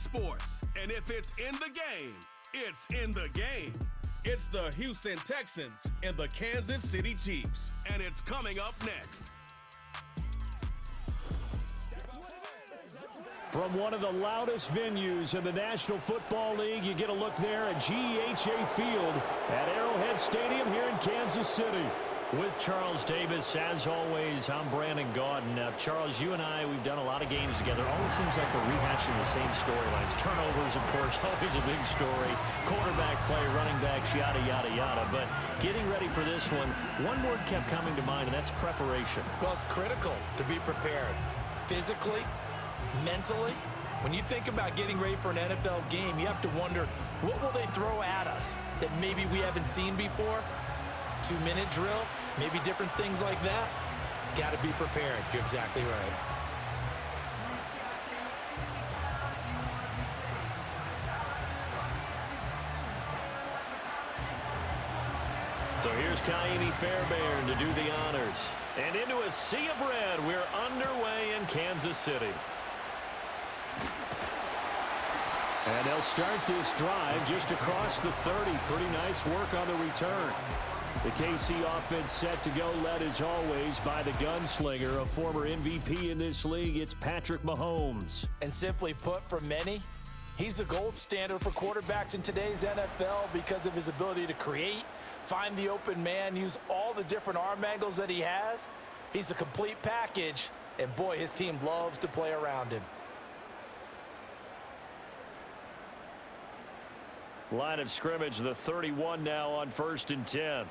sports. And if it's in the game, it's in the game. It's the Houston Texans and the Kansas City Chiefs. And it's coming up next. From one of the loudest venues in the National Football League, you get a look there at GEHA Field at Arrowhead Stadium here in Kansas City. With Charles Davis, as always, I'm Brandon Gaudin. Now, Charles, you and I, we've done a lot of games together. Always seems like we're rehashing the same storylines. Turnovers, of course, always a big story. Quarterback play, running backs, yada, yada, yada. But getting ready for this one word kept coming to mind, and that's preparation. Well, it's critical to be prepared. Physically, mentally. When you think about getting ready for an NFL game, you have to wonder, what will they throw at us that maybe we haven't seen before? 2-minute drill, maybe different things like that. Got to be prepared. You're exactly right. So here's Kaimi Fairbairn to do the honors. And into a sea of red, we're underway in Kansas City. And they'll start this drive just across the 30. Pretty nice work on the return. The KC offense set to go, led as always by the gunslinger, a former MVP in this league. It's Patrick Mahomes. And simply put, for many, he's the gold standard for quarterbacks in today's NFL because of his ability to create, find the open man, use all the different arm angles that he has. He's a complete package, and boy, his team loves to play around him. Line of scrimmage, the 31 now on 1st and 10.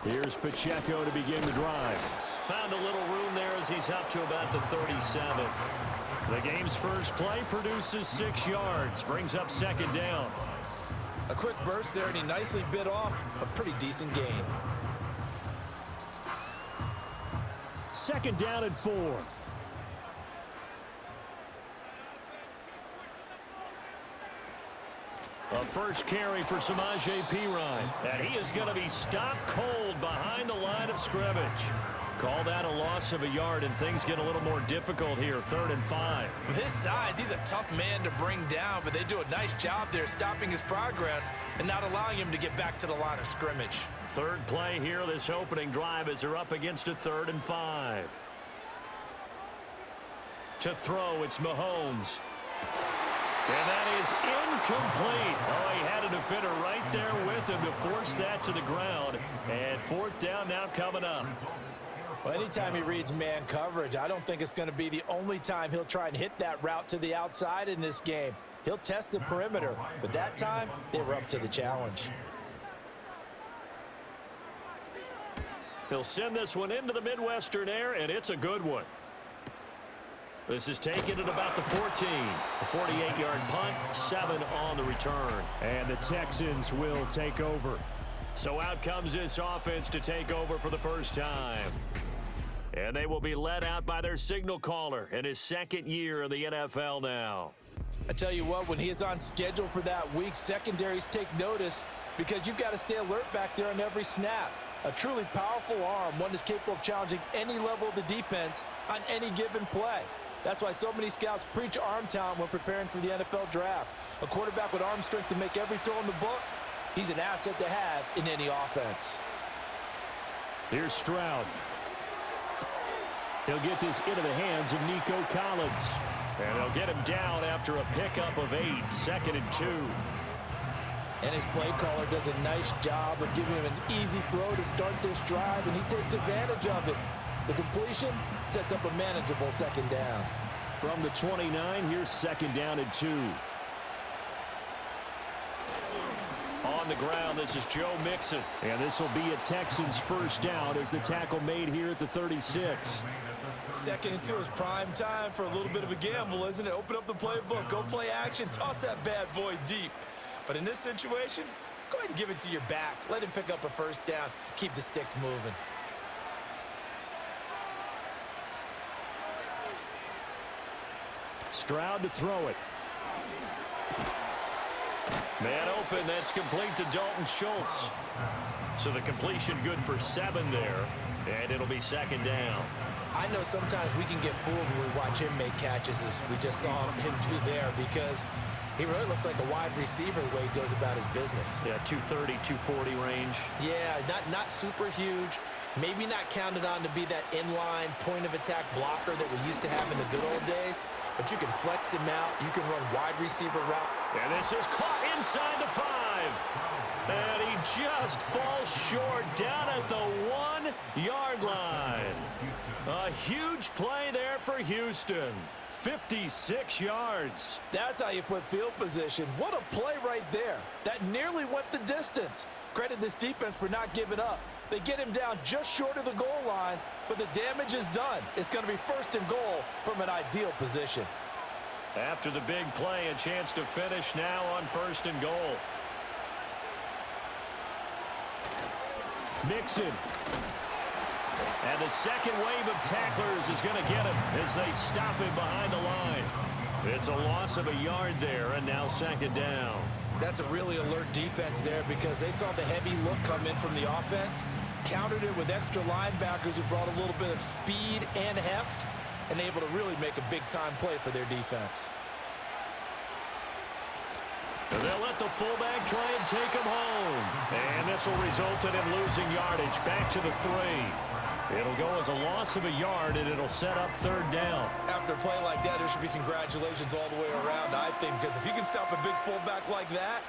Here's Pacheco to begin the drive. Found a little room there as he's up to about the 37. The game's first play produces 6 yards, brings up 2nd down. A quick burst there, and he nicely bit off a pretty decent gain. 2nd down and 4. A first carry for Samaje Perine. And he is going to be stopped cold behind the line of scrimmage. Call that a loss of a yard, and things get a little more difficult here, 3rd and 5. With his size, he's a tough man to bring down, but they do a nice job there stopping his progress and not allowing him to get back to the line of scrimmage. 3rd play here, this opening drive, as they're up against a 3rd and 5. To throw, it's Mahomes. And that is incomplete. Oh, he had a defender right there with him to force that to the ground. And 4th down now coming up. Well, anytime he reads man coverage, I don't think it's going to be the only time he'll try and hit that route to the outside in this game. He'll test the perimeter, but that time, they were up to the challenge. He'll send this one into the Midwestern air, and it's a good one. This is taken at about the 14. A 48-yard punt, 7 on the return. And the Texans will take over. So out comes this offense to take over for the first time. And they will be led out by their signal caller in his 2nd year in the NFL now. I tell you what, when he is on schedule for that week, secondaries take notice because you've got to stay alert back there on every snap. A truly powerful arm, one that's capable of challenging any level of the defense on any given play. That's why so many scouts preach arm talent when preparing for the NFL draft. A quarterback with arm strength to make every throw in the book, he's an asset to have in any offense. Here's Stroud. He'll get this into the hands of Nico Collins. And they'll get him down after a pickup of 8, 2nd and 2. And his play caller does a nice job of giving him an easy throw to start this drive, and he takes advantage of it. The completion sets up a manageable 2nd down. From the 29, here's 2nd down and 2. On the ground, this is Joe Mixon. And this will be a Texans first down as the tackle made here at the 36. 2nd and 2 is prime time for a little bit of a gamble, isn't it? Open up the playbook, go play action, toss that bad boy deep. But in this situation, go ahead and give it to your back. Let him pick up a first down. Keep the sticks moving. Stroud to throw it. Man open, that's complete to Dalton Schultz. So the completion good for 7 there. And it'll be second down. I know sometimes we can get fooled when we watch him make catches, as we just saw him do there, because he really looks like a wide receiver the way he goes about his business. Yeah, 230, 240 range. Yeah, not super huge. Maybe not counted on to be that inline point-of-attack blocker that we used to have in the good old days, but you can flex him out. You can run wide receiver route. And this is caught inside the 5. And he just falls short down at the 1-yard line. A huge play there for Houston. 56 yards. That's how you put field position. What a play right there. That nearly went the distance. Credit this defense for not giving up. They get him down just short of the goal line, but the damage is done. It's going to be 1st and goal from an ideal position. After the big play, a chance to finish now on 1st and goal. Mixon. And the second wave of tacklers is going to get him as they stop him behind the line. It's a loss of a yard there, and now 2nd down. That's a really alert defense there because they saw the heavy look come in from the offense, countered it with extra linebackers who brought a little bit of speed and heft, and able to really make a big-time play for their defense. They'll let the fullback try and take him home. And this will result in him losing yardage back to the 3. It'll go as a loss of a yard, and it'll set up 3rd down. After a play like that, there should be congratulations all the way around, I think, because if you can stop a big fullback like that,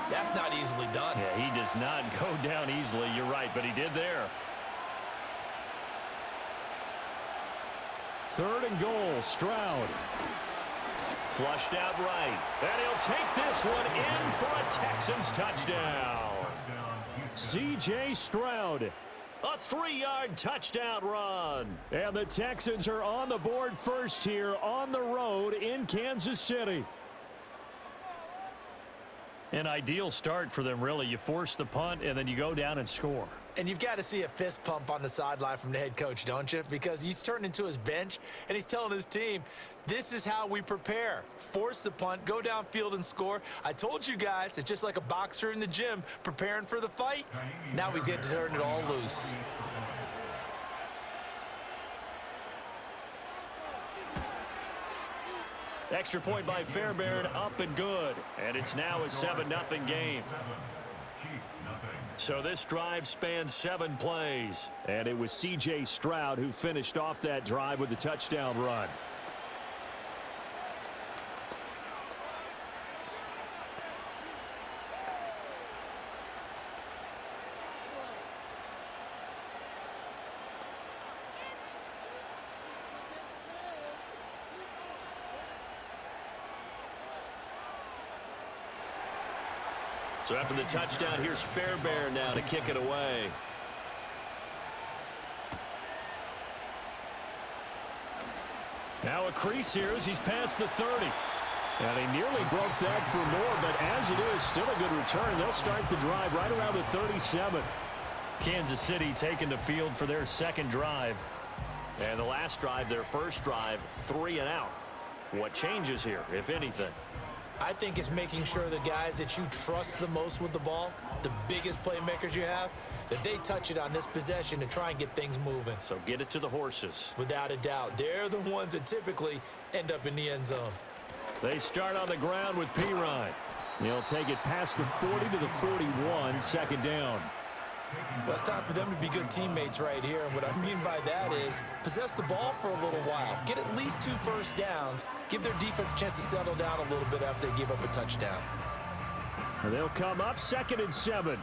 that's not easily done. Yeah, he does not go down easily. You're right, but he did there. 3rd and goal, Stroud. Flushed out right. And he'll take this one in for a Texans touchdown. C.J. Stroud. A 3-yard touchdown run. And the Texans are on the board first here on the road in Kansas City. An ideal start for them, really. You force the punt, and then you go down and score. And you've got to see a fist pump on the sideline from the head coach, don't you? Because he's turned into his bench, and he's telling his team, this is how we prepare. Force the punt, go downfield and score. I told you guys, it's just like a boxer in the gym preparing for the fight. Now we get to turn it all loose. Extra point by Fairbairn, up and good. And it's now a 7-0 game. So this drive spans 7 plays. And it was C.J. Stroud who finished off that drive with the touchdown run. So after the touchdown, here's Fairbairn now to kick it away. Now a crease here as he's past the 30. And he nearly broke that for more, but as it is, still a good return. They'll start the drive right around the 37. Kansas City taking the field for their 2nd drive. And the last drive, their 1st drive, 3 and out. What changes here, if anything? I think it's making sure the guys that you trust the most with the ball, the biggest playmakers you have, that they touch it on this possession to try and get things moving. So get it to the horses. Without a doubt. They're the ones that typically end up in the end zone. They start on the ground with Pirine. He'll take it past the 40 to the 41, 2nd down. Well, it's time for them to be good teammates right here. And what I mean by that is possess the ball for a little while. Get at least 2 first downs. Give their defense a chance to settle down a little bit after they give up a touchdown. And they'll come up 2nd and 7.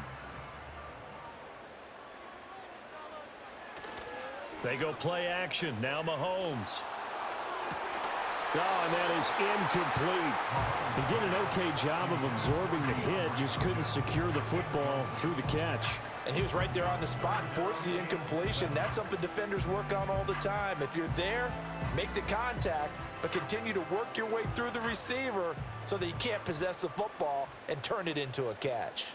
They go play action. Now Mahomes. Oh, and that is incomplete. He did an okay job of absorbing the hit, just couldn't secure the football through the catch. And he was right there on the spot and forced the incompletion. That's something defenders work on all the time. If you're there, make the contact, but continue to work your way through the receiver so that you can't possess the football and turn it into a catch.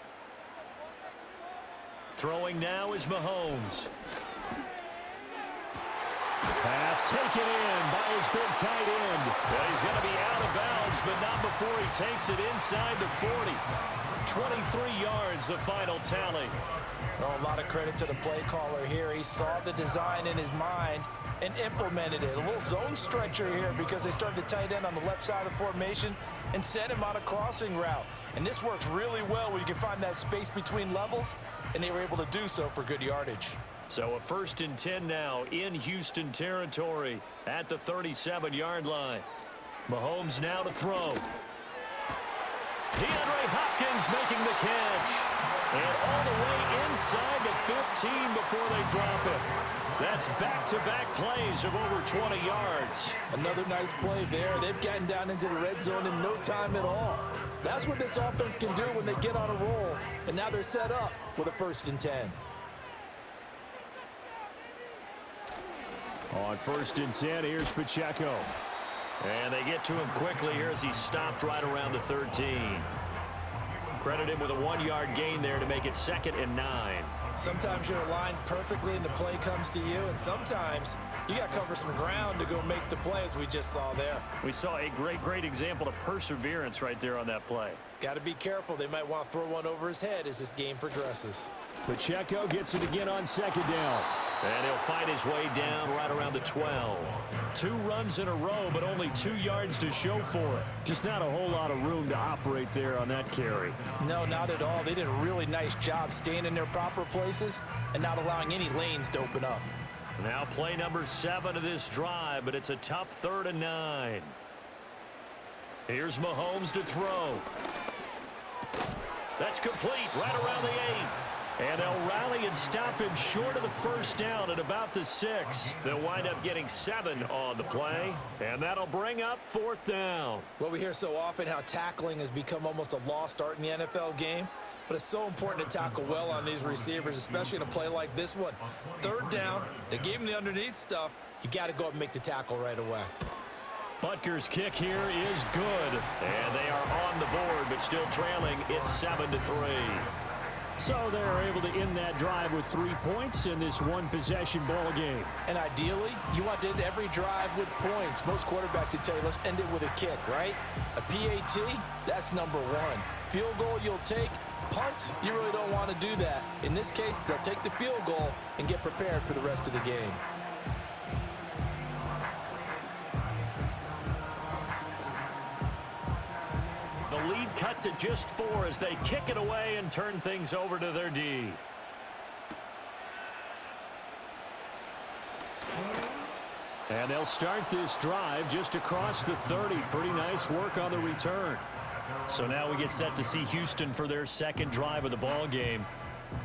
Throwing now is Mahomes. Pass taken in by his big tight end. And he's going to be out of bounds, but not before he takes it inside the 40. 23 yards, the final tally. Oh, a lot of credit to the play caller here. He saw the design in his mind and implemented it. A little zone stretcher here because they started the tight end on the left side of the formation and sent him on a crossing route. And this works really well when you can find that space between levels, and they were able to do so for good yardage. So a 1st and 10 now in Houston territory at the 37-yard line. Mahomes now to throw. DeAndre Hopkins making the catch. And all the way inside the 15 before they drop it. That's back-to-back plays of over 20 yards. Another nice play there. They've gotten down into the red zone in no time at all. That's what this offense can do when they get on a roll. And now they're set up with a 1st and 10. On 1st and 10, here's Pacheco. And they get to him quickly here as he stopped right around the 13. Credit him with a 1-yard gain there to make it 2nd and 9. Sometimes you're aligned perfectly and the play comes to you, and sometimes you got to cover some ground to go make the play, as we just saw there. We saw a great example of perseverance right there on that play. Got to be careful. They might want to throw one over his head as this game progresses. Pacheco gets it again on 2nd down. And he'll fight his way down right around the 12. 2 runs in a row, but only 2 yards to show for it. Just not a whole lot of room to operate there on that carry. No, not at all. They did a really nice job staying in their proper places and not allowing any lanes to open up. Now play number 7 of this drive, but it's a tough 3rd and 9. Here's Mahomes to throw. That's complete right around the 8. And they'll rally and stop him short of the 1st down at about the 6. They'll wind up getting 7 on the play, and that'll bring up 4th down. Well, we hear so often how tackling has become almost a lost art in the NFL game, but it's so important to tackle well on these receivers, especially in a play like this one. 3rd down, they gave him the underneath stuff. You got to go up and make the tackle right away. Butker's kick here is good, and they are on the board, but still trailing. It's 7-3. So they're able to end that drive with 3 points in this one-possession ball game. And ideally, you want to end every drive with points. Most quarterbacks would tell you, let's end it with a kick, right? A PAT, that's number 1. Field goal you'll take. Punts, you really don't want to do that. In this case, they'll take the field goal and get prepared for the rest of the game. The lead cut to just 4 as they kick it away and turn things over to their D. And they'll start this drive just across the 30. Pretty nice work on the return. So now we get set to see Houston for their 2nd drive of the ball game.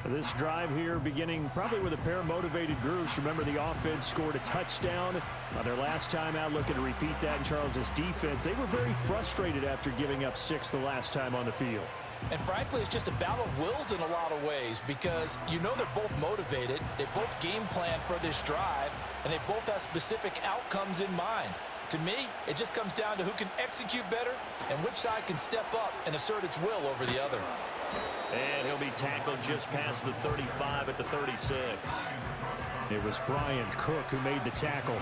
This drive here beginning probably with a pair of motivated groups. Remember, the offense scored a touchdown on their last time out. Looking to repeat that in Charles's defense. They were very frustrated after giving up 6 the last time on the field. And frankly, it's just a battle of wills in a lot of ways because you know they're both motivated. They both game plan for this drive, and they both have specific outcomes in mind. To me, it just comes down to who can execute better and which side can step up and assert its will over the other. And he'll be tackled just past the 35 at the 36. It was Bryant Cook who made the tackle.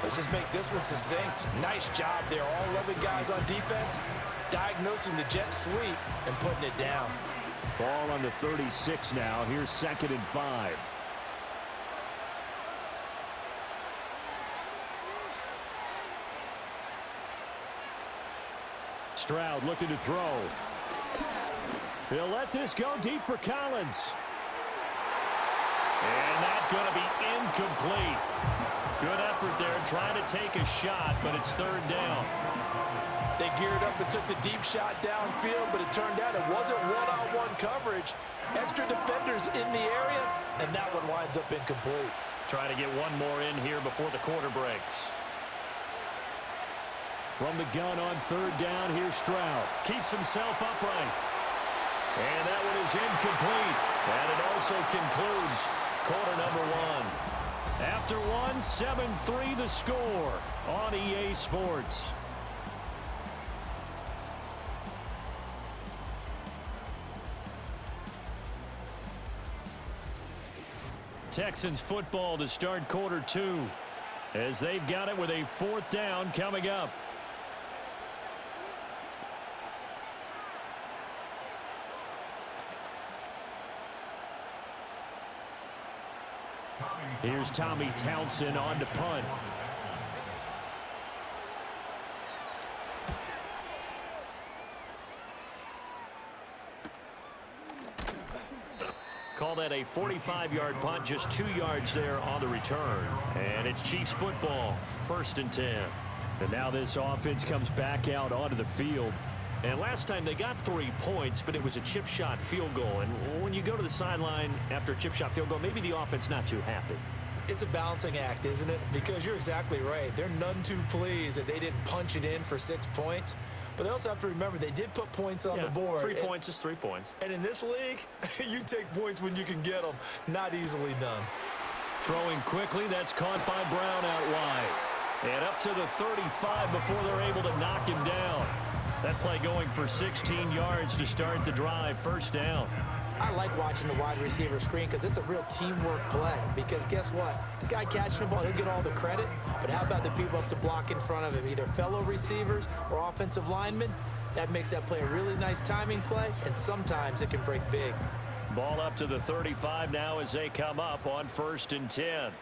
Let's just make this one succinct. Nice job there. All 11 guys on defense diagnosing the jet sweep and putting it down. Ball on the 36 now. Here's 2nd and 5. Stroud looking to throw. He'll let this go deep for Collins. And that's going to be incomplete. Good effort there trying to take a shot, but it's 3rd down. They geared up and took the deep shot downfield, but it turned out it wasn't one-on-one coverage. Extra defenders in the area, and that one winds up incomplete. Trying to get one more in here before the quarter breaks. From the gun on 3rd down, here's Stroud. Keeps himself upright. And that one is incomplete. And it also concludes quarter number 1. After 1, 7-3 the score on EA Sports. Texans football to start quarter 2. as they've got it with a 4th down coming up. Here's Tommy Townsend on to punt. Call that a 45-yard punt, just 2 yards there on the return. And it's Chiefs football, 1st and 10. And now this offense comes back out onto the field. And last time they got 3 points, but it was a chip shot field goal. And when you go to the sideline after a chip shot field goal, maybe the offense not too happy. It's a balancing act, isn't it? Because you're exactly right. They're none too pleased that they didn't punch it in for 6 points. But they also have to remember they did put points on the board. 3 points is 3 points. And in this league, you take points when you can get them. Not easily done. Throwing quickly, that's caught by Brown out wide. And up to the 35 before they're able to knock him down. That play going for 16 yards to start the drive, 1st down. I like watching the wide receiver screen because it's a real teamwork play. Because guess what? The guy catching the ball, he'll get all the credit. But how about the people up to block in front of him, either fellow receivers or offensive linemen? That makes that play a really nice timing play, and sometimes it can break big. Ball up to the 35 now as they come up on 1st and 10.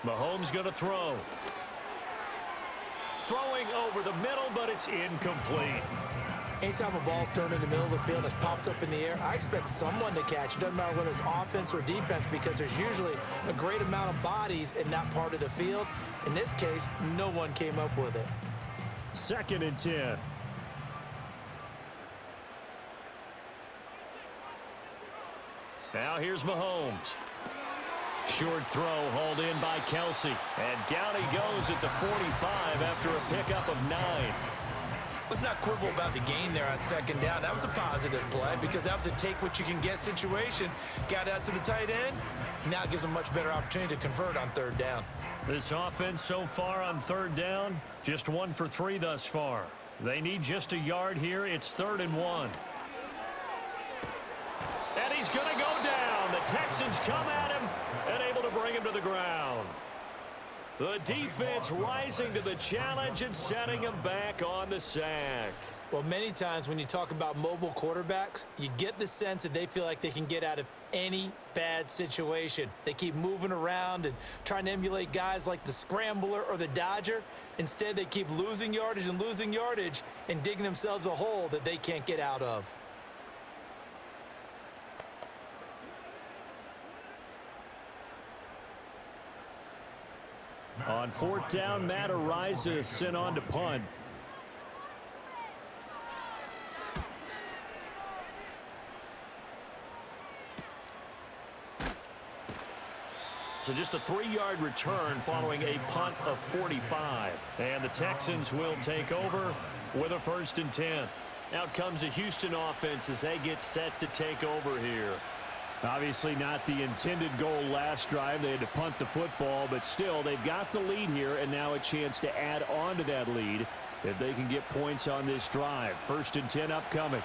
Mahomes going to throw. Throwing over the middle, but it's incomplete. Anytime a ball's thrown in the middle of the field and it's popped up in the air, I expect someone to catch. It doesn't matter whether it's offense or defense because there's usually a great amount of bodies in that part of the field. In this case, no one came up with it. 2nd and 10. Now here's Mahomes. Short throw hauled in by Kelsey. And down he goes at the 45 after a pickup of 9. Let's not quibble about the gain there on 2nd down. That was a positive play because that was a take-what-you-can-get situation. Got out to the tight end. Now it gives them a much better opportunity to convert on 3rd down. This offense so far on 3rd down, just 1 for 3 thus far. They need just a yard here. It's 3rd and 1. And he's going to go down. The Texans come at him and able to bring him to the ground. The defense rising to the challenge and setting him back on the sack. Well, many times when you talk about mobile quarterbacks, you get the sense that they feel like they can get out of any bad situation. They keep moving around and trying to emulate guys like the Scrambler or the Dodger. Instead, they keep losing yardage and digging themselves a hole that they can't get out of. On 4th down, Matt Ariza sent on to punt. So just a 3-yard return following a punt of 45. And the Texans will take over with a 1st and 10. Out comes the Houston offense as they get set to take over here. Obviously not the intended goal last drive. They had to punt the football, but still they've got the lead here and now a chance to add on to that lead if they can get points on this drive. 1st and 10 upcoming.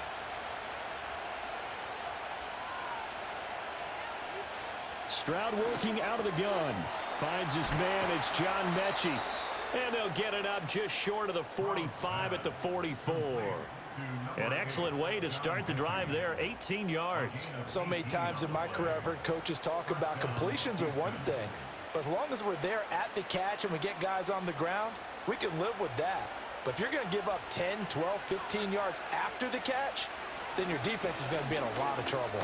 Stroud working out of the gun. Finds his man. It's John Mechie. And they'll get it up just short of the 45 at the 44. An excellent way to start the drive there, 18 yards. So many times in my career I've heard coaches talk about completions are one thing, but as long as we're there at the catch and we get guys on the ground, we can live with that. But if you're going to give up 10, 12, 15 yards after the catch, then your defense is going to be in a lot of trouble.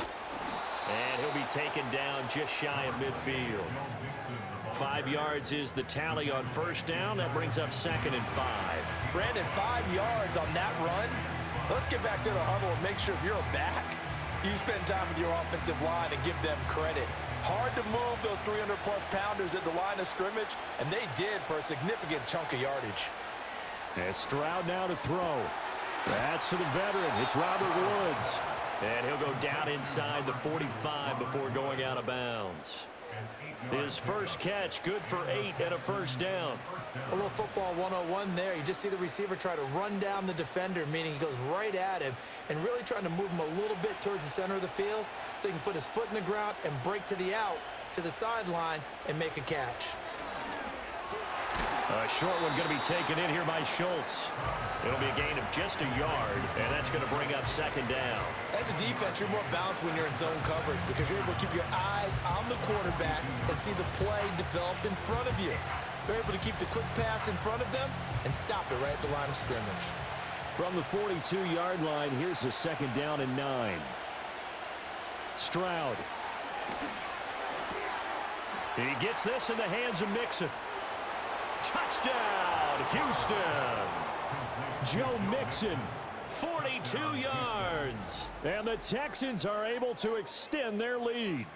And he'll be taken down just shy of midfield. 5 yards is the tally on 1st down. That brings up 2nd and 5. Brandon, 5 yards on that run. Let's get back to the huddle and make sure if you're a back, you spend time with your offensive line and give them credit. Hard to move those 300-plus pounders at the line of scrimmage, and they did for a significant chunk of yardage. And Stroud now to throw. That's to the veteran. It's Robert Woods. And he'll go down inside the 45 before going out of bounds. His first catch, good for 8 and a 1st down. A little football 101 there. You just see the receiver try to run down the defender, meaning he goes right at him and really trying to move him a little bit towards the center of the field so he can put his foot in the ground and break to the out to the sideline and make a catch. A short one going to be taken in here by Schultz. It'll be a gain of just a yard, and that's going to bring up second down. As a defense, you're more balanced when you're in zone coverage because you're able to keep your eyes on the quarterback and see the play develop in front of you. They're able to keep the quick pass in front of them and stop it right at the line of scrimmage. From the 42-yard line, here's a second down and 9. Stroud. He gets this in the hands of Mixon. Touchdown, Houston. Joe Mixon, 42 yards. And the Texans are able to extend their lead.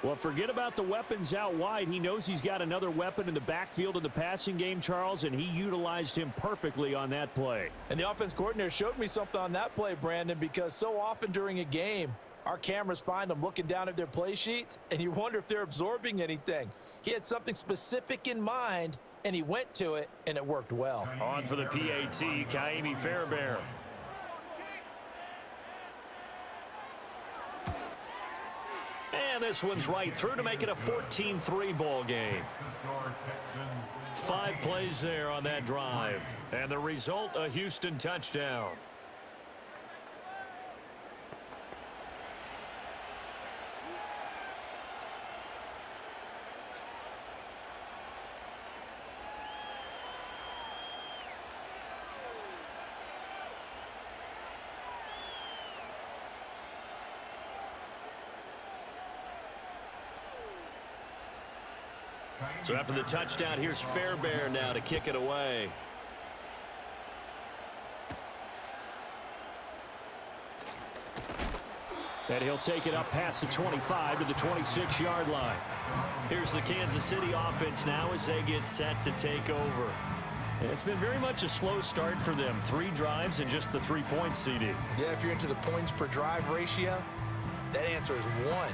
Well, forget about the weapons out wide. He knows he's got another weapon in the backfield in the passing game, Charles, and he utilized him perfectly on that play. And the offense coordinator showed me something on that play, Brandon, because so often during a game, our cameras find them looking down at their play sheets, and you wonder if they're absorbing anything. He had something specific in mind, and he went to it, and it worked well. On for the PAT, Kaimi Fairbairn. And this one's right through to make it a 14-3 ball game. 5 plays there on that drive. And the result, a Houston touchdown. So after the touchdown, here's Fairbairn now to kick it away. And he'll take it up past the 25 to the 26-yard line. Here's the Kansas City offense now as they get set to take over. And it's been very much a slow start for them. 3 drives and just the 3 points, CD. Yeah, if you're into the points per drive ratio, that answer is 1.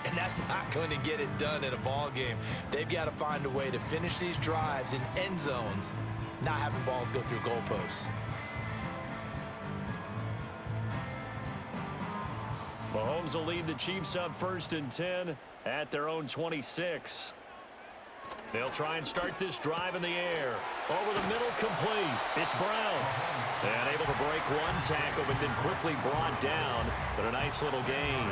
And that's not going to get it done in a ball game. They've got to find a way to finish these drives in end zones, not having balls go through goalposts. Mahomes will lead the Chiefs up 1st and 10 at their own 26. They'll try and start this drive in the air. Over the middle, complete. It's Brown. And able to break one tackle, but then quickly brought down. But a nice little gain.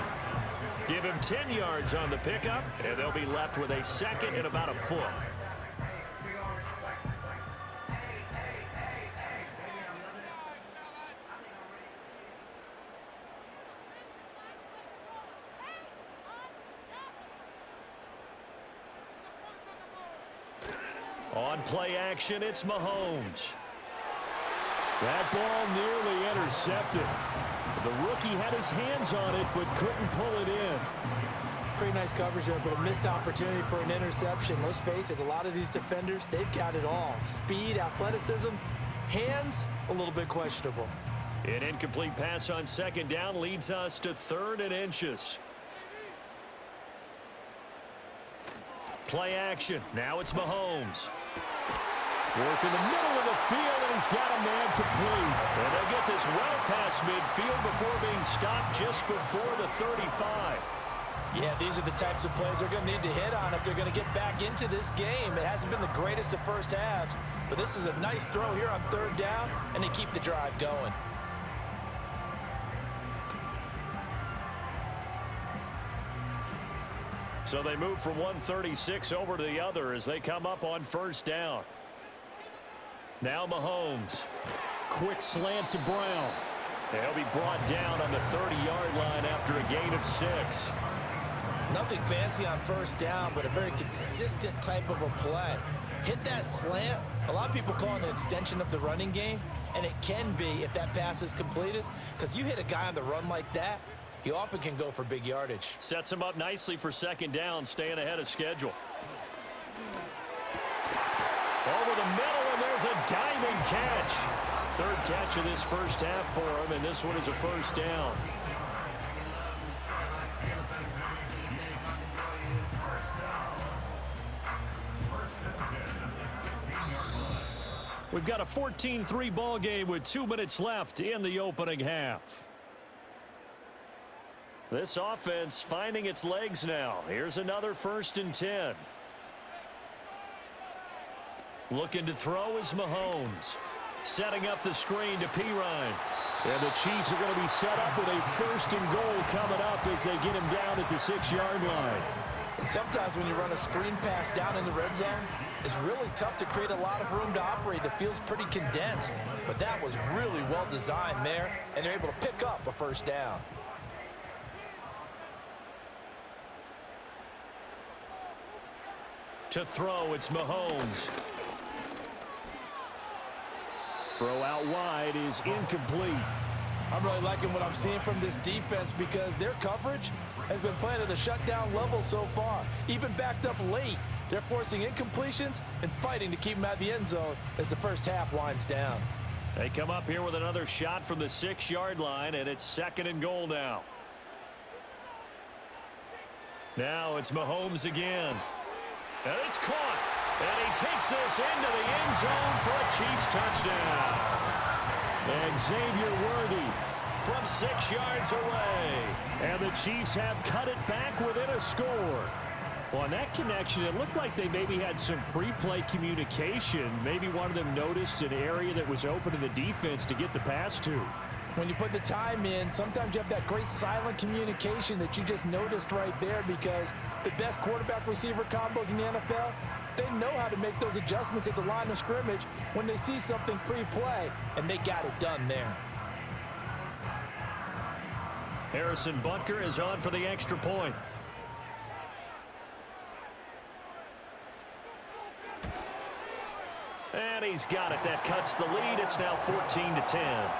Give him 10 yards on the pickup, and they'll be left with a second and about a foot. On play action, it's Mahomes. That ball nearly intercepted. The rookie had his hands on it, but couldn't pull it in. Pretty nice coverage there, but a missed opportunity for an interception. Let's face it, a lot of these defenders, they've got it all. Speed, athleticism, hands, a little bit questionable. An incomplete pass on second down leads us to 3rd and inches. Play action. Now it's Mahomes. Work in the middle of the field, and he's got a man complete. And they get this well past midfield before being stopped just before the 35. Yeah, these are the types of plays they're going to need to hit on if they're going to get back into this game. It hasn't been the greatest of first halves, but this is a nice throw here on 3rd down, and they keep the drive going. So they move from 136 over to the other as they come up on 1st down. Now Mahomes. Quick slant to Brown. They'll be brought down on the 30-yard line after a gain of 6. Nothing fancy on 1st down, but a very consistent type of a play. Hit that slant. A lot of people call it an extension of the running game, and it can be if that pass is completed, because you hit a guy on the run like that, you often can go for big yardage. Sets him up nicely for 2nd down, staying ahead of schedule. Over the middle, and there's a diving catch. 3rd catch of this first half for him, and this one is a 1st down. We've got a 14-3 ball game with 2 minutes left in the opening half. This offense finding its legs now. Here's another 1st and 10. Looking to throw is Mahomes. Setting up the screen to Pirine. And the Chiefs are going to be set up with a 1st and goal coming up as they get him down at the 6-yard line. And sometimes when you run a screen pass down in the red zone, it's really tough to create a lot of room to operate. The field's pretty condensed. But that was really well designed there, and they're able to pick up a 1st down. To throw, it's Mahomes. Throw out wide is incomplete. I'm really liking what I'm seeing from this defense because their coverage has been playing at a shutdown level so far. Even backed up late, they're forcing incompletions and fighting to keep them out of the end zone as the first half winds down. They come up here with another shot from the 6-yard line, and it's 2nd and goal now. Now it's Mahomes again. And it's caught. And he takes this into the end zone for a Chiefs touchdown. And Xavier Worthy from 6 yards away. And the Chiefs have cut it back within a score. Well, on that connection, it looked like they maybe had some pre-play communication. Maybe one of them noticed an area that was open to the defense to get the pass to. When you put the time in, sometimes you have that great silent communication that you just noticed right there because the best quarterback-receiver combos in the NFL, they know how to make those adjustments at the line of scrimmage when they see something pre-play, and they got it done there. Harrison Butker is on for the extra point. And he's got it. That cuts the lead. It's now 14-10.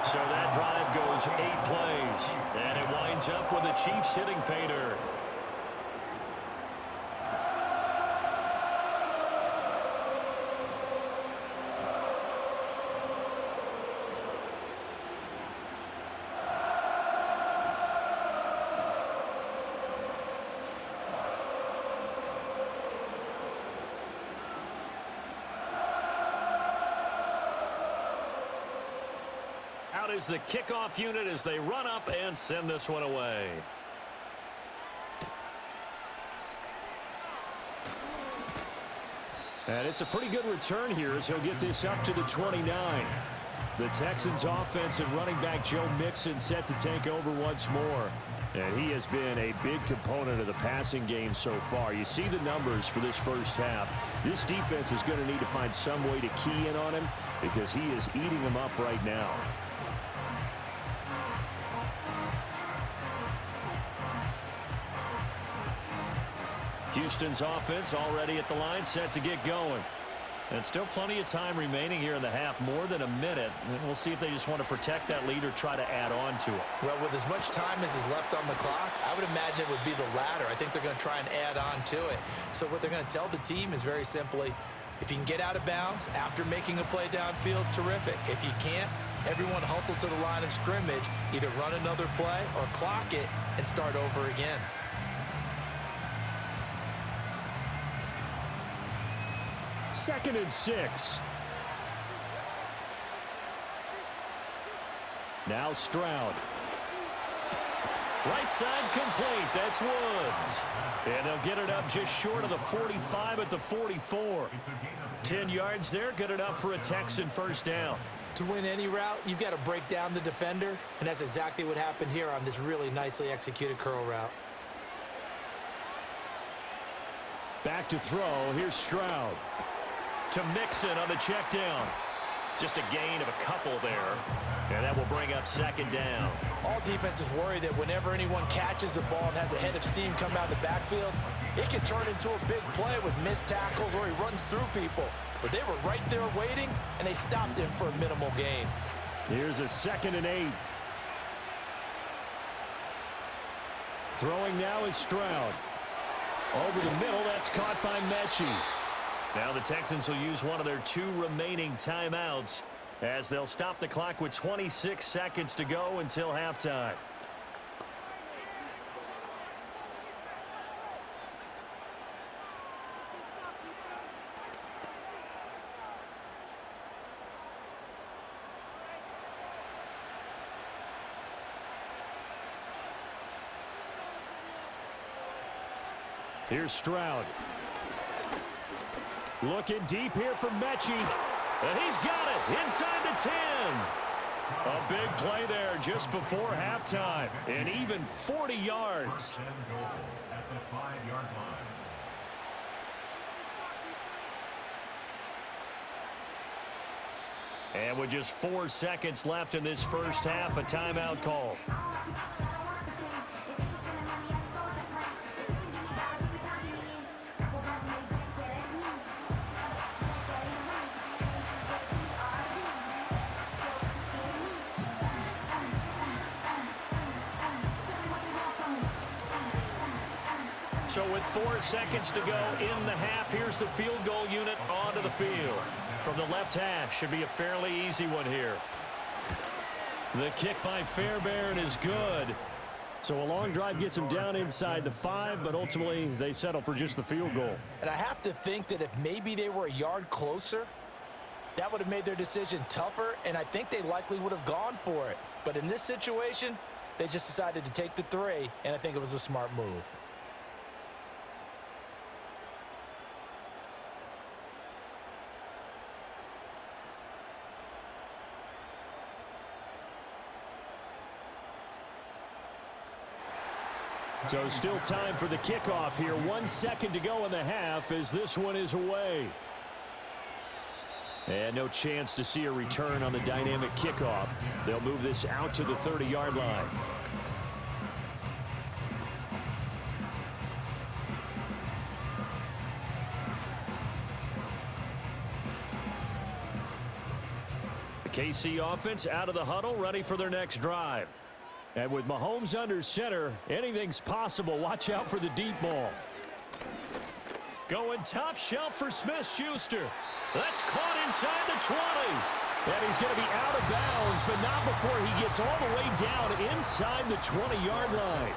So that drive goes 8 plays. And it winds up with the Chiefs hitting pay dirt. Out is the kickoff unit as they run up and send this one away. And it's a pretty good return here as he'll get this up to the 29. The Texans offense and running back Joe Mixon set to take over once more. And he has been a big component of the passing game so far. You see the numbers for this first half. This defense is going to need to find some way to key in on him because he is eating them up right now. Houston's offense already at the line, set to get going. And still plenty of time remaining here in the half, more than a minute. We'll see if they just want to protect that lead or try to add on to it. Well, with as much time as is left on the clock, I would imagine it would be the latter. I think they're going to try and add on to it. So what they're going to tell the team is very simply, if you can get out of bounds after making a play downfield, terrific. If you can't, everyone hustle to the line of scrimmage, either run another play or clock it and start over again. Second and 6. Now Stroud. Right side complete. That's Woods. And they'll get it up just short of the 45 at the 44. 10 yards there. Good enough for a Texan first down. To win any route, you've got to break down the defender, and that's exactly what happened here on this really nicely executed curl route. Back to throw. Here's Stroud. To Mixon on the check down. Just a gain of a couple there. And that will bring up second down. All defenses worry that whenever anyone catches the ball and has a head of steam come out of the backfield, it can turn into a big play with missed tackles or he runs through people. But they were right there waiting, and they stopped him for a minimal gain. Here's a 2nd and 8. Throwing now is Stroud. Over the middle, that's caught by Mechie. Now the Texans will use one of their 2 remaining timeouts as they'll stop the clock with 26 seconds to go until halftime. Here's Stroud. Looking deep here for Mechie. And he's got it inside the 10. A big play there just before halftime. And even 40 yards. At the 5-yard line. And with just 4 seconds left in this first half, a timeout call. So with 4 seconds to go in the half, here's the field goal unit onto the field. From the left hash, should be a fairly easy one here. The kick by Fairbairn is good. So a long drive gets them down inside the 5, but ultimately they settle for just the field goal. And I have to think that if maybe they were a yard closer, that would have made their decision tougher, and I think they likely would have gone for it. But in this situation, they just decided to take the 3, and I think it was a smart move. So still time for the kickoff here. 1 second to go in the half as this one is away. And no chance to see a return on the dynamic kickoff. They'll move this out to the 30-yard line. The KC offense out of the huddle, ready for their next drive. And with Mahomes under center, anything's possible. Watch out for the deep ball. Going top shelf for Smith-Schuster. That's caught inside the 20. And he's going to be out of bounds, but not before he gets all the way down inside the 20-yard line.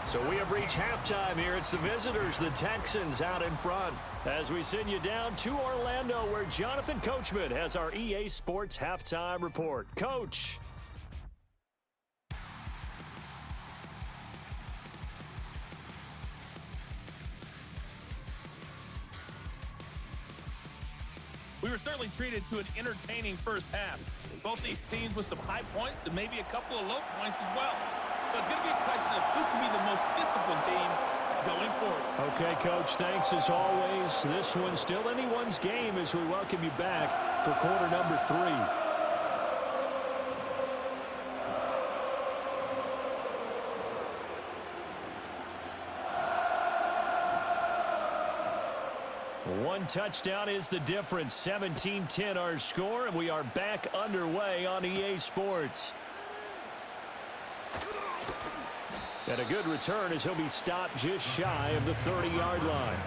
So we have reached halftime here. It's the visitors, the Texans, out in front. As we send you down to Orlando, where Jonathan Coachman has our EA Sports halftime report. Coach. We were certainly treated to an entertaining first half. Both these teams with some high points and maybe a couple of low points as well. So it's going to be a question of who can be the most disciplined team going forward. Okay, Coach, thanks as always. This one's still anyone's game as we welcome you back for quarter number 3. One touchdown is the difference. 17-10 our score, and we are back underway on EA Sports. And a good return as he'll be stopped just shy of the 30-yard line.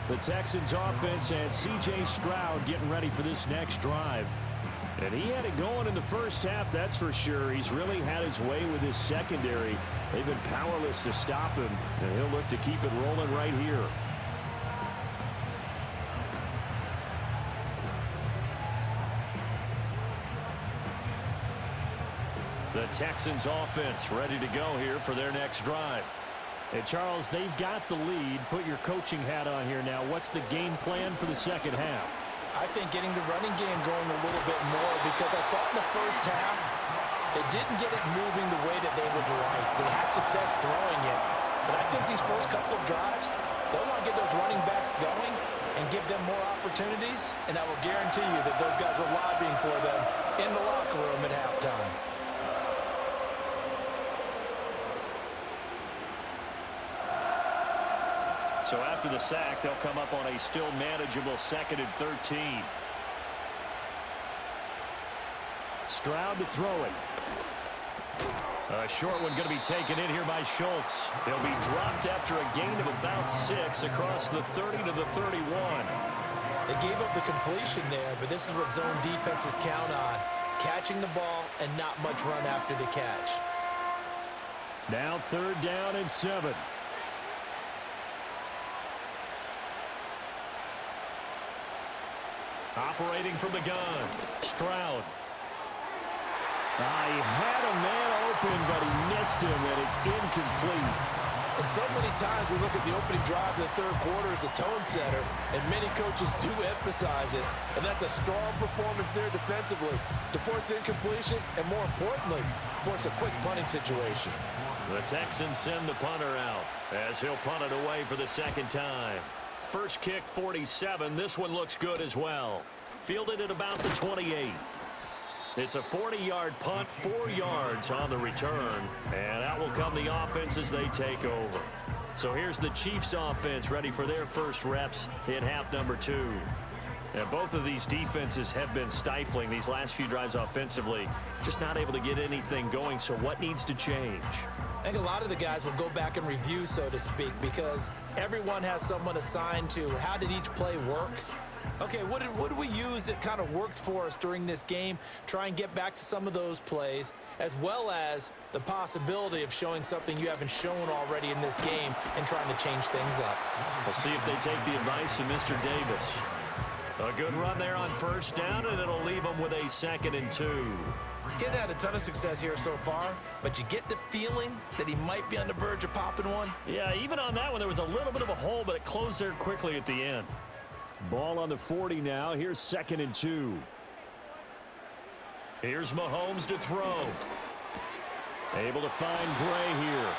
The Texans offense and C.J. Stroud getting ready for this next drive. And he had it going in the first half, that's for sure. He's really had his way with his secondary. They've been powerless to stop him, and he'll look to keep it rolling right here. The Texans offense ready to go here for their next drive. Hey, Charles, they've got the lead. Put your coaching hat on here now. What's the game plan for the second half? I think getting the running game going a little bit more, because I thought in the first half they didn't get it moving the way that they would like. They had success throwing it. But I think these first couple of drives, they'll want to get those running backs going and give them more opportunities. And I will guarantee you that those guys were lobbying for them in the locker room at halftime. So after the sack, they'll come up on a still manageable 2nd and 13. Stroud to throw it. A short one going to be taken in here by Schultz. He'll be dropped after a gain of about 6 across the 30 to the 31. They gave up the completion there, but this is what zone defenses count on. Catching the ball and not much run after the catch. Now 3rd down and 7. Operating from the gun, Stroud. He had a man open, but he missed him, and it's incomplete. And so many times we look at the opening drive of the third quarter as a tone setter, and many coaches do emphasize it. And that's a strong performance there defensively to force incompletion and, more importantly, force a quick punting situation. The Texans send the punter out as he'll punt it away for the second time. First kick, 47. This one looks good as well. Fielded at about the 28. It's a 40-yard punt, 4 yards on the return, and out will come the offense as they take over. So here's the Chiefs offense ready for their first reps in half number 2. And both of these defenses have been stifling these last few drives offensively, just not able to get anything going. So what needs to change? I think a lot of the guys will go back and review, so to speak, because everyone has someone assigned to how did each play work. Okay, what did we use that kind of worked for us during this game? Try and get back to some of those plays, as well as the possibility of showing something you haven't shown already in this game and trying to change things up. We'll see if they take the advice of Mr. Davis. A good run there on first down, and it'll leave them with a 2nd and 2. Getting had a ton of success here so far, but you get the feeling that he might be on the verge of popping one. Yeah, even on that one, there was a little bit of a hole, but it closed there quickly at the end. Ball on the 40 now. Here's 2nd and 2. Here's Mahomes to throw. Able to find Gray here.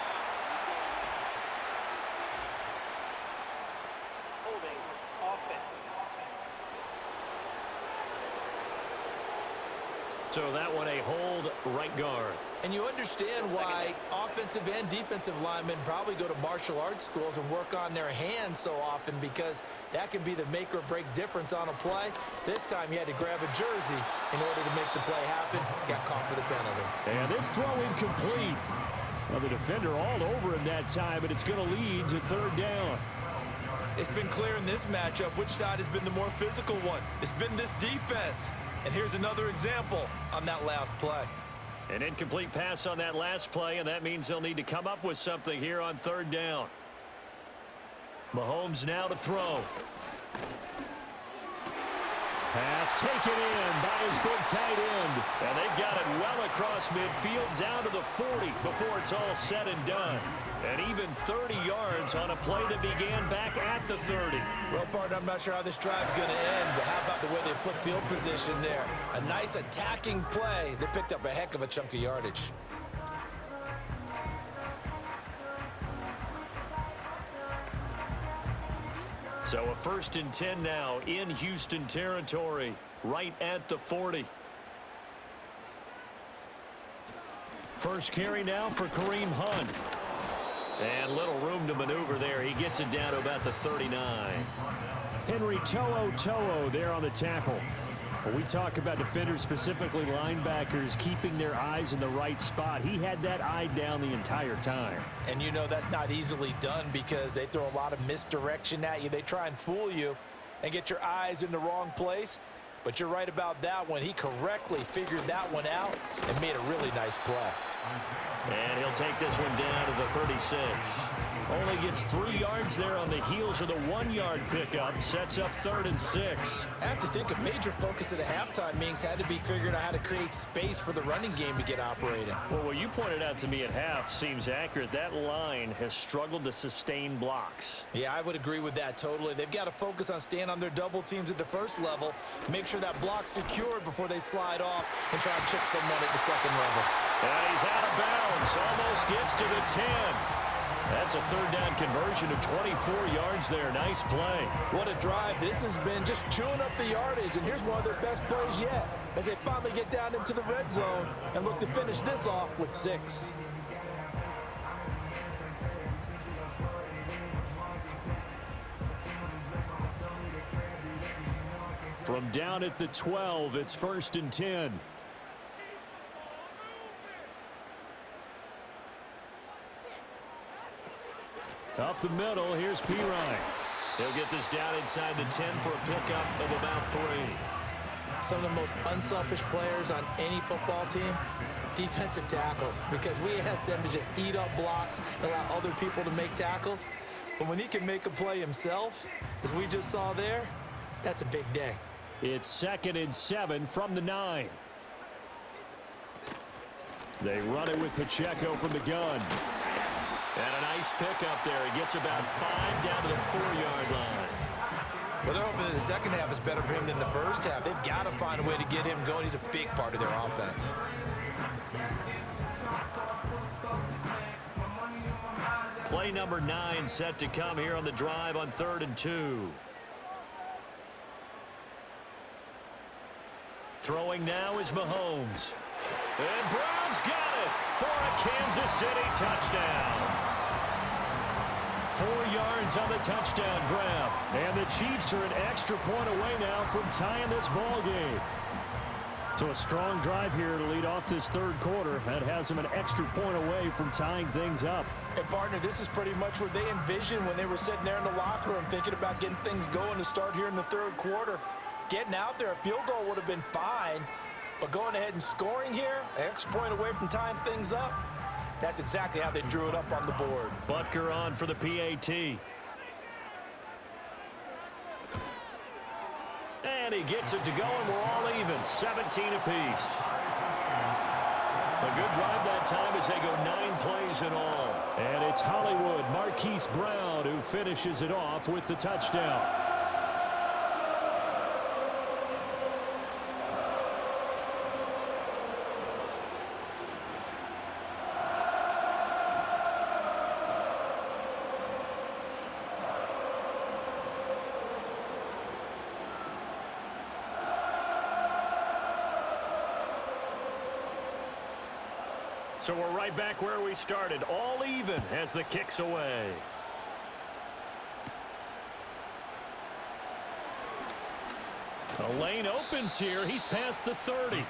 So that one a hold right guard. And you understand why offensive and defensive linemen probably go to martial arts schools and work on their hands so often, because that can be the make or break difference on a play. This time he had to grab a jersey in order to make the play happen. Got caught for the penalty. And this throw incomplete. Well, the defender all over him that time, and it's going to lead to 3rd down. It's been clear in this matchup which side has been the more physical one. It's been this defense. And here's another example on that last play. An incomplete pass on that last play, and that means they'll need to come up with something here on 3rd down. Mahomes now to throw. Pass taken in by his big tight end. And they've got it well across midfield down to the 40 before it's all said and done. And even 30 yards on a play that began back at the 30. Well, partner, I'm not sure how this drive's going to end, but how about the way they flip field position there? A nice attacking play that picked up a heck of a chunk of yardage. So a 1st and 10 now in Houston territory, right at the 40. First carry now for Kareem Hunt. And little room to maneuver there. He gets it down to about the 39. Henry To'o there on the tackle. When we talk about defenders, specifically linebackers, keeping their eyes in the right spot, he had that eye down the entire time. And you know that's not easily done because they throw a lot of misdirection at you. They try and fool you and get your eyes in the wrong place. But you're right about that one. He correctly figured that one out and made a really nice play. And he'll take this one down to the 36. Only gets 3 yards there on the heels of the 1-yard pickup. Sets up 3rd and 6. I have to think a major focus at the halftime meetings had to be figuring out how to create space for the running game to get operating. Well, what you pointed out to me at half seems accurate. That line has struggled to sustain blocks. Yeah, I would agree with that totally. They've got to focus on staying on their double teams at the first level, make sure that block's secured before they slide off and try and chip someone at the second level. And he's out of bounds. Almost gets to the 10. That's a 3rd down conversion of 24 yards there. Nice play. What a drive. This has been just chewing up the yardage, and here's one of their best plays yet as they finally get down into the red zone and look to finish this off with 6. From down at the 12, it's 1st and 10. Up the middle, here's Pirine. He'll get this down inside the 10 for a pickup of about 3. Some of the most unselfish players on any football team, defensive tackles, because we ask them to just eat up blocks and allow other people to make tackles. But when he can make a play himself, as we just saw there, that's a big day. It's 2nd and 7 from the 9. They run it with Pacheco from the gun. And a nice pickup there. He gets about 5 down to the 4-yard line. Well, they're hoping that the second half is better for him than the first half. They've got to find a way to get him going. He's a big part of their offense. Play number 9 set to come here on the drive on 3rd and 2. Throwing now is Mahomes. And Brown's got it for a Kansas City touchdown. 4 yards on the touchdown grab. And the Chiefs are an extra point away now from tying this ball game. So a strong drive here to lead off this third quarter. That has them an extra point away from tying things up. And, partner, this is pretty much what they envisioned when they were sitting there in the locker room thinking about getting things going to start here in the third quarter. Getting out there, a field goal would have been fine. But going ahead and scoring here, an extra point away from tying things up, that's exactly how they drew it up on the board. Butker on for the PAT. And he gets it to go, and we're all even, 17 apiece. A good drive that time as they go 9 plays in all. And it's Hollywood Marquise Brown who finishes it off with the touchdown. So we're right back where we started, all even as the kick's away. The lane opens here. He's past the 30.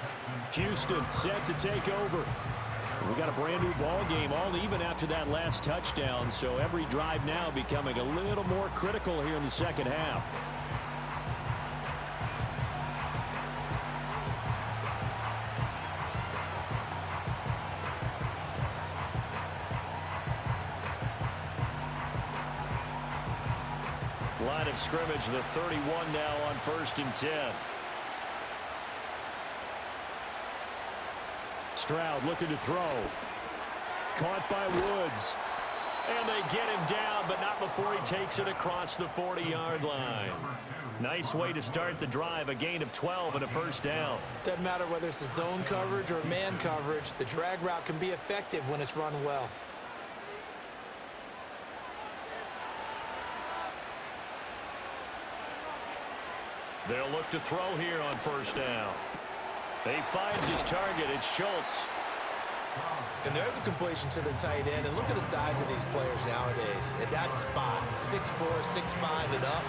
Houston set to take over. We got a brand new ball game, all even after that last touchdown. So every drive now becoming a little more critical here in the second half. Line of scrimmage, the 31 now on 1st and 10. Stroud looking to throw. Caught by Woods. And they get him down, but not before he takes it across the 40-yard line. Nice way to start the drive, a gain of 12 and a first down. Doesn't matter whether it's a zone coverage or man coverage, the drag route can be effective when it's run well. They'll look to throw here on 1st down. He finds his target. It's Schultz. And there's a completion to the tight end. And look at the size of these players nowadays. At that spot, 6'4", 6'5", and up.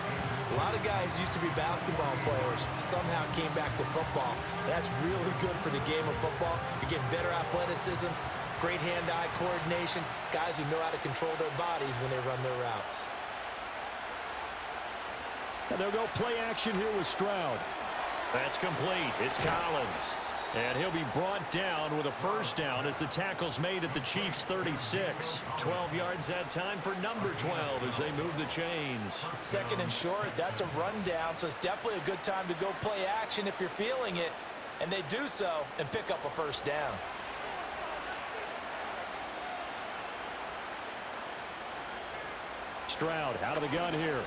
A lot of guys used to be basketball players, somehow came back to football. And that's really good for the game of football. You're getting better athleticism, great hand-eye coordination, guys who know how to control their bodies when they run their routes. And they'll go play action here with Stroud. That's complete. It's Collins. And he'll be brought down with a first down as the tackle's made at the Chiefs' 36. 12 yards that time for number 12 as they move the chains. 2nd and short, that's a rundown, so it's definitely a good time to go play action if you're feeling it. And they do so and pick up a first down. Stroud out of the gun here.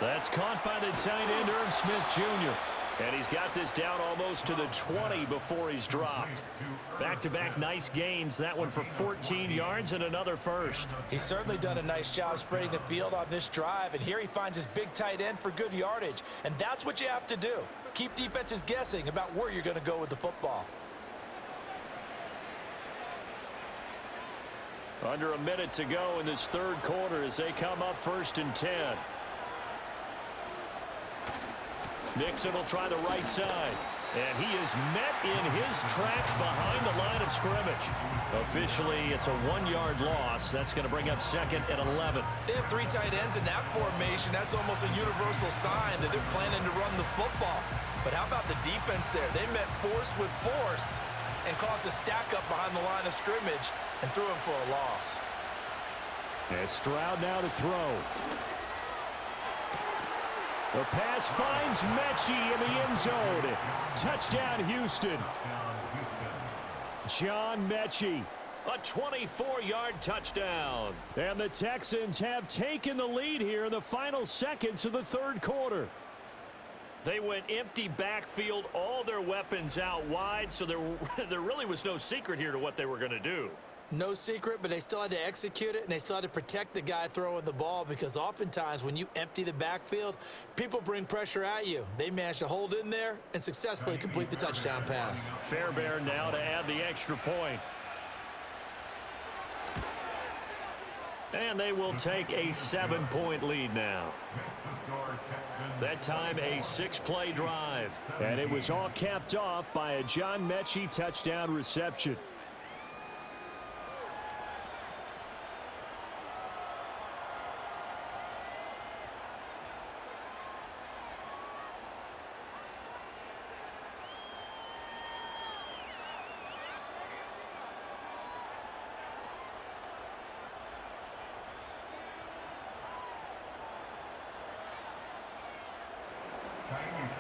That's caught by the tight end, Irv Smith Jr. And he's got this down almost to the 20 before he's dropped. Back-to-back nice gains. That one for 14 yards and another first. He's certainly done a nice job spreading the field on this drive. And here he finds his big tight end for good yardage. And that's what you have to do. Keep defenses guessing about where you're going to go with the football. Under a minute to go in this third quarter as they come up 1st and 10. Nixon will try the right side. And he is met in his tracks behind the line of scrimmage. Officially, it's a 1-yard loss. That's going to bring up 2nd and 11. They have 3 tight ends in that formation. That's almost a universal sign that they're planning to run the football. But how about the defense there? They met force with force and caused a stack up behind the line of scrimmage and threw him for a loss. And Stroud now to throw. The pass finds Mechie in the end zone. Touchdown, Houston. John Mechie A 24-yard touchdown. And the Texans have taken the lead here in the final seconds of the third quarter. They went empty backfield, all their weapons out wide, so there really was no secret here to what they were going to do. No secret, but they still had to execute it, and they still had to protect the guy throwing the ball, because oftentimes when you empty the backfield, people bring pressure at you. They managed to hold in there and successfully complete the touchdown pass. Fairbairn now to add the extra point. And they will take a 7-point lead now. That time a 6-play drive. And it was all capped off by a John Mechie touchdown reception.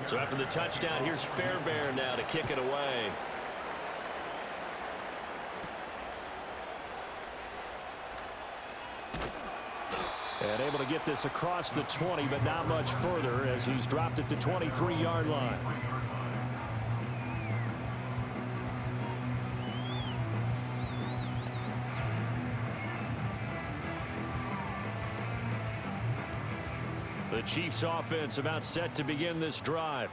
So after the touchdown, here's Fairbairn now to kick it away. And able to get this across the 20, but not much further as he's dropped it to 23-yard line. The Chiefs offense about set to begin this drive.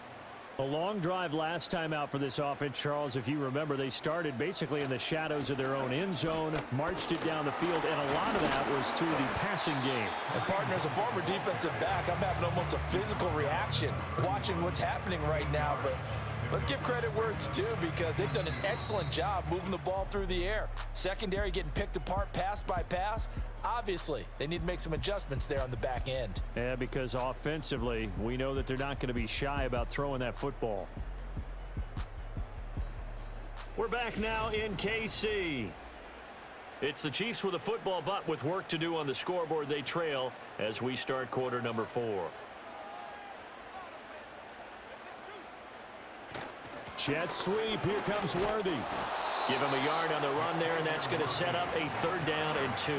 A long drive last time out for this offense, Charles. If you remember, they started basically in the shadows of their own end zone, marched it down the field, and a lot of that was through the passing game. And partner, as a former defensive back, I'm having almost a physical reaction watching what's happening right now. But let's give credit where it's due, because they've done an excellent job moving the ball through the air. Secondary getting picked apart pass by pass. Obviously, they need to make some adjustments there on the back end. Yeah, because offensively, we know that they're not going to be shy about throwing that football. We're back now in KC. It's the Chiefs with a football, but with work to do on the scoreboard. They trail as we start quarter number 4. Jet sweep. Here comes Worthy. Give him a yard on the run there, and that's going to set up a 3rd down and 2.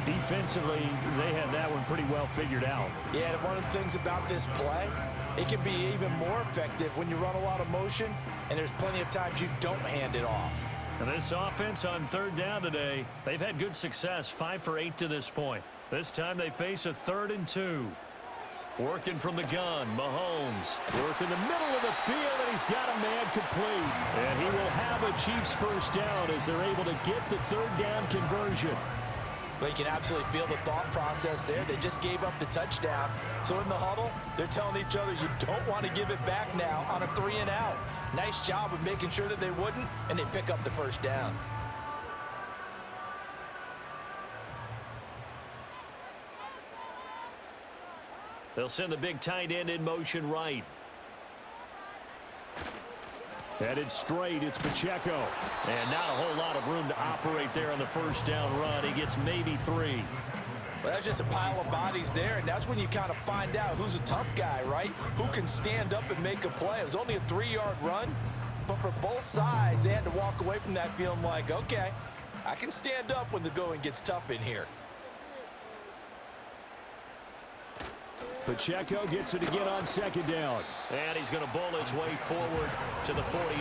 Defensively, they had that one pretty well figured out. Yeah, and one of the things about this play, it can be even more effective when you run a lot of motion, and there's plenty of times you don't hand it off. And this offense on 3rd down today, they've had good success, 5 for 8 to this point. This time they face a 3rd and 2. Working from the gun, Mahomes. Work in the middle of the field, and he's got a man complete. And he will have a Chiefs 1st down as they're able to get the 3rd down conversion. Well, you can absolutely feel the thought process there. They just gave up the touchdown. So in the huddle, they're telling each other, you don't want to give it back now on a 3 and out. Nice job of making sure that they wouldn't, and they pick up the 1st down. They'll send the big tight end in motion right. Headed straight, it's Pacheco. And not a whole lot of room to operate there on the 1st down run. He gets maybe 3. Well, that's just a pile of bodies there, and that's when you kind of find out who's a tough guy, right? Who can stand up and make a play. It was only a 3-yard run, but for both sides, they had to walk away from that feeling like, okay, I can stand up when the going gets tough in here. Pacheco gets it again on 2nd down. And he's going to bull his way forward to the 48.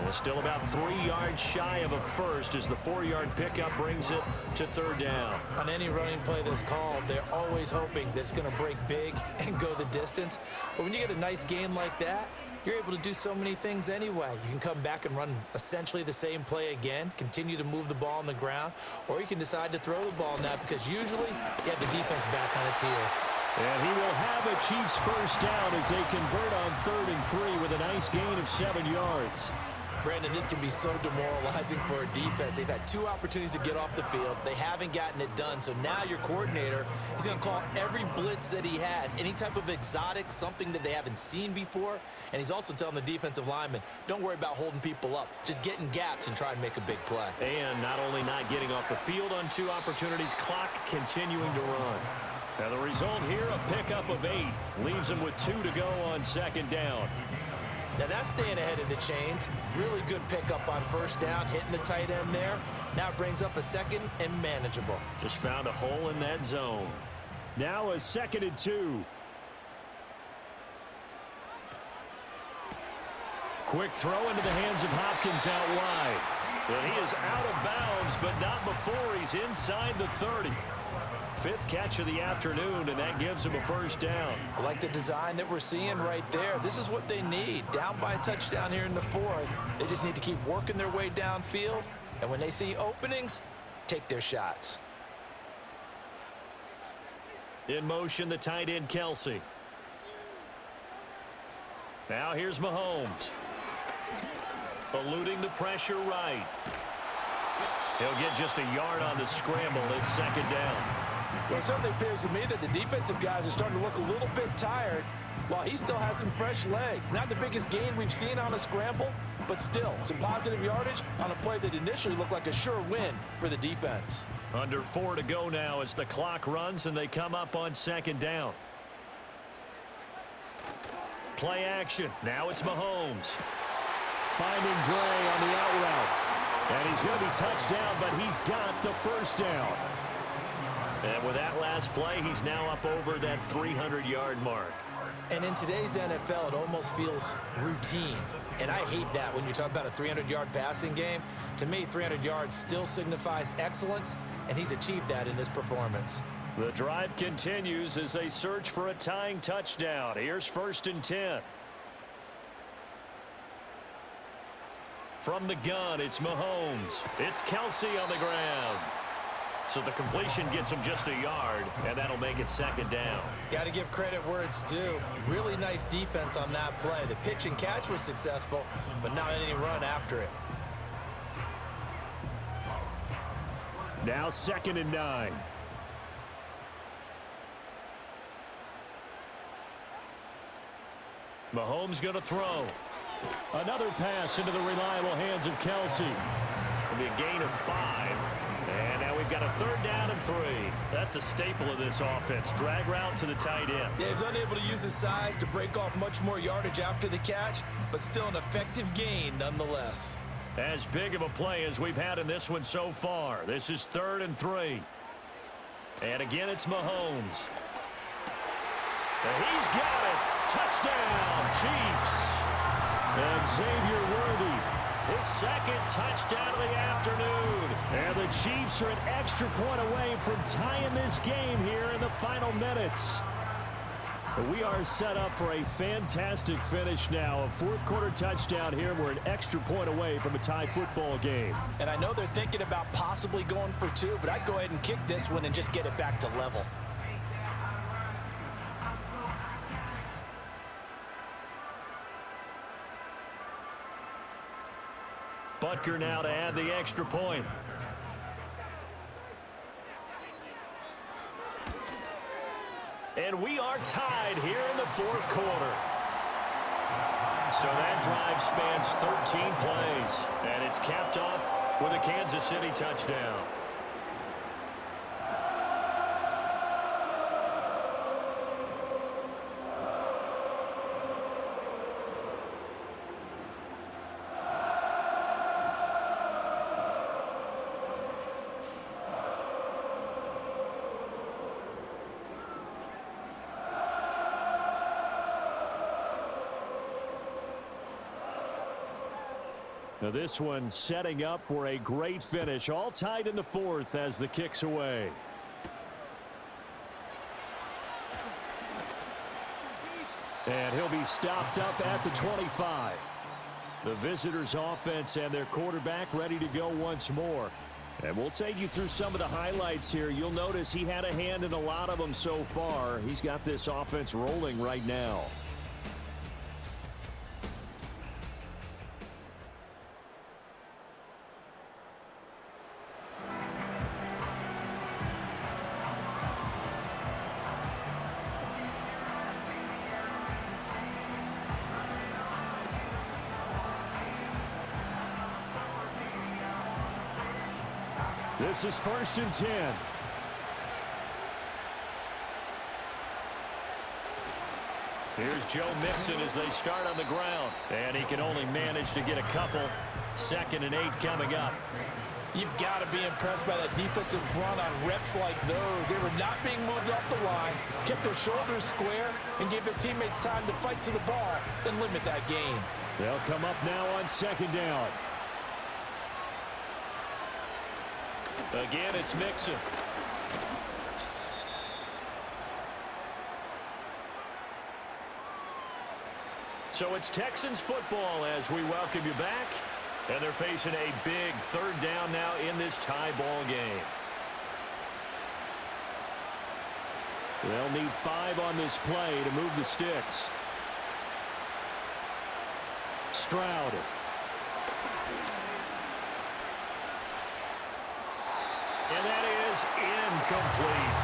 And still about 3 yards shy of a first as the 4-yard pickup brings it to 3rd down. On any running play that's called, they're always hoping that it's going to break big and go the distance. But when you get a nice game like that, you're able to do so many things anyway. You can come back and run essentially the same play again, continue to move the ball on the ground, or you can decide to throw the ball now because usually you have the defense back on its heels. And he will have a Chiefs 1st down as they convert on 3rd and 3 with a nice gain of 7 yards. Brandon, this can be so demoralizing for a defense. They've had 2 opportunities to get off the field. They haven't gotten it done. So now your coordinator is going to call every blitz that he has, any type of exotic, something that they haven't seen before. And he's also telling the defensive lineman, don't worry about holding people up. Just get in gaps and try and make a big play. And not only not getting off the field on 2 opportunities, clock continuing to run. Now the result here, a pickup of 8. Leaves them with 2 to go on 2nd down. Now that's staying ahead of the chains. Really good pickup on first down, hitting the tight end there. Now it brings up a second and manageable. Just found a hole in that zone. Now a 2nd and 2. Quick throw into the hands of Hopkins out wide. And he is out of bounds, but not before he's inside the 30. 5th catch of the afternoon, and that gives him a first down. I like the design that we're seeing right there. This is what they need. Down by a touchdown here in the 4th. They just need to keep working their way downfield. And when they see openings, take their shots. In motion, the tight end, Kelsey. Now here's Mahomes. Eluding the pressure right. He'll get just a yard on the scramble. It's 2nd down. Well, it certainly appears to me that the defensive guys are starting to look a little bit tired while he still has some fresh legs. Not the biggest gain we've seen on a scramble, but still some positive yardage on a play that initially looked like a sure win for the defense. Under 4 to go now as the clock runs and they come up on 2nd down. Play action. Now it's Mahomes. Finding Gray on the out route. And he's going to be touched down, but he's got the first down. And with that last play, he's now up over that 300-yard mark. And in today's NFL, it almost feels routine. And I hate that when you talk about a 300-yard passing game. To me, 300 yards still signifies excellence, and he's achieved that in this performance. The drive continues as they search for a tying touchdown. Here's 1st and 10. From the gun, it's Mahomes. It's Kelsey on the ground. So the completion gets him just a yard, and that'll make it 2nd down. Got to give credit where it's due. Really nice defense on that play. The pitch and catch was successful, but not any run after it. Now 2nd and 9. Mahomes going to throw. Another pass into the reliable hands of Kelsey. It'll be a gain of 5. And now we've got a 3rd down and 3. That's a staple of this offense. Drag route to the tight end. Yeah, he's unable to use his size to break off much more yardage after the catch, but still an effective gain nonetheless. As big of a play as we've had in this one so far. This is 3rd and 3. And again, it's Mahomes. And he's got it. Touchdown, Chiefs. And Xavier Worthy, his 2nd touchdown of the afternoon. And the Chiefs are an extra point away from tying this game here in the final minutes. But we are set up for a fantastic finish now. A 4th quarter touchdown here. We're an extra point away from a tie football game. And I know they're thinking about possibly going for 2, but I'd go ahead and kick this one and just get it back to level. Butker now to add the extra point. And we are tied here in the 4th quarter. So that drive spans 13 plays, and it's capped off with a Kansas City touchdown. Now this one setting up for a great finish. All tied in the 4th as the kick's away. And he'll be stopped up at the 25. The visitors' offense and their quarterback ready to go once more. And we'll take you through some of the highlights here. You'll notice he had a hand in a lot of them so far. He's got this offense rolling right now. This is 1st and 10. Here's Joe Mixon as they start on the ground. And he can only manage to get a couple. 2nd and 8 coming up. You've got to be impressed by that defensive front on reps like those. They were not being moved off the line, kept their shoulders square, and gave their teammates time to fight to the ball and limit that gain. They'll come up now on 2nd down. Again, it's Mixon. So it's Texans football as we welcome you back. And they're facing a big 3rd down now in this tie ball game. They'll need 5 on this play to move the sticks. Stroud. And that is incomplete.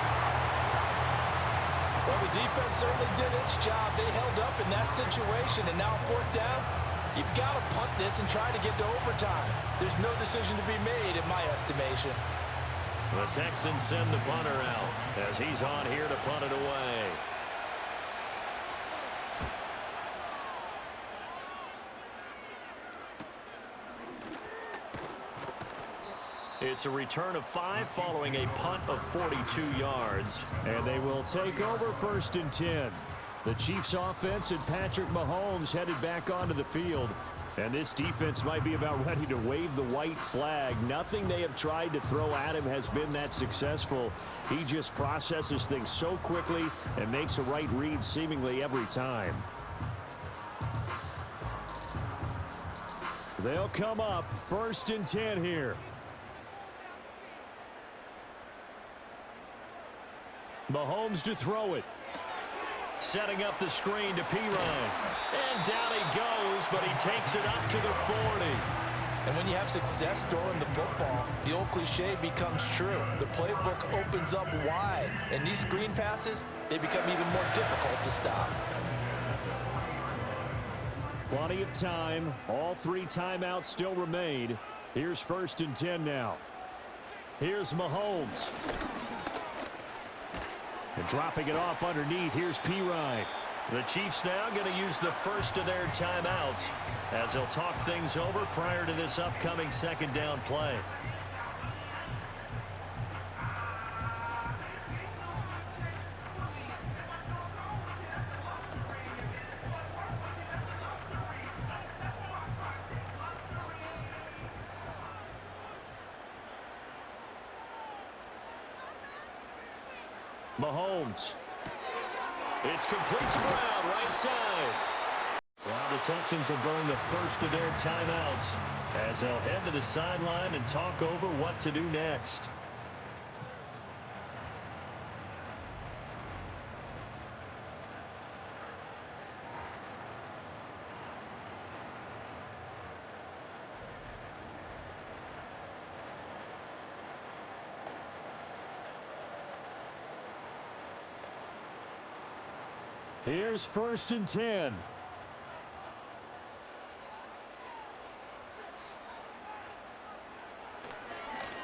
Well, the defense certainly did its job. They held up in that situation, and now 4th down. You've got to punt this and try to get to overtime. There's no decision to be made in my estimation. The Texans send the punter out as he's on here to punt it away. It's a return of 5 following a punt of 42 yards. And they will take over 1st and 10. The Chiefs offense and Patrick Mahomes headed back onto the field. And this defense might be about ready to wave the white flag. Nothing they have tried to throw at him has been that successful. He just processes things so quickly and makes a right read seemingly every time. They'll come up 1st and 10 here. Mahomes to throw it. Setting up the screen to Pirine. And down he goes, but he takes it up to the 40. And when you have success throwing the football, the old cliche becomes true. The playbook opens up wide, and these screen passes, they become even more difficult to stop. Plenty of time. All 3 timeouts still remain. Here's 1st and 10 now. Here's Mahomes. And dropping it off underneath, here's Pirine. The Chiefs now going to use the first of their timeouts as they'll talk things over prior to this upcoming 2nd down play. Mahomes. It's complete to Brown, right side. Well, the Texans have burned the first of their timeouts as they'll head to the sideline and talk over what to do next. Here's 1st and 10.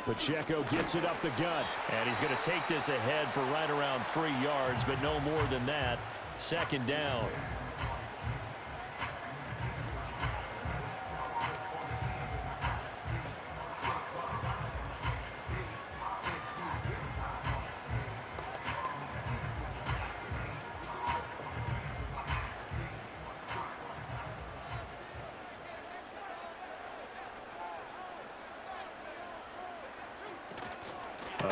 Pacheco gets it up the gut. And he's going to take this ahead for right around 3 yards, but no more than that. 2nd down.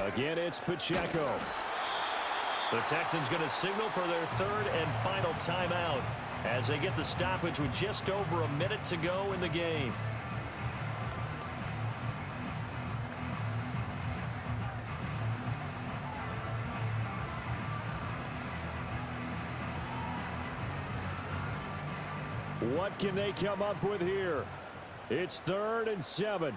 Again, it's Pacheco. The Texans going to signal for their 3rd and final timeout as they get the stoppage with just over a minute to go in the game. What can they come up with here? It's 3rd and 7.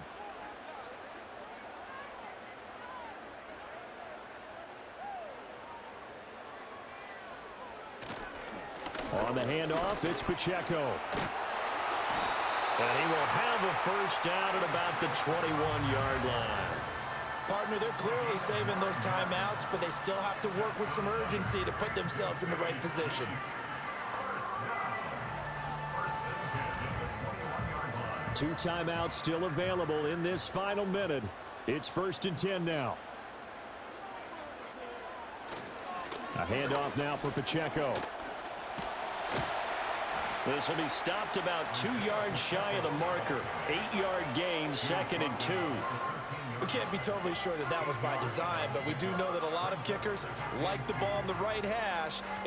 On the handoff, it's Pacheco. And he will have a first down at about the 21-yard line. Partner, they're clearly saving those timeouts, but they still have to work with some urgency to put themselves in the right position. 2 timeouts still available in this final minute. It's 1st and 10 now. A handoff now for Pacheco. This will be stopped about 2 yards shy of the marker. 8-yard gain, 2nd and 2. We can't be totally sure that that was by design, but we do know that a lot of kickers like the ball in the right hash in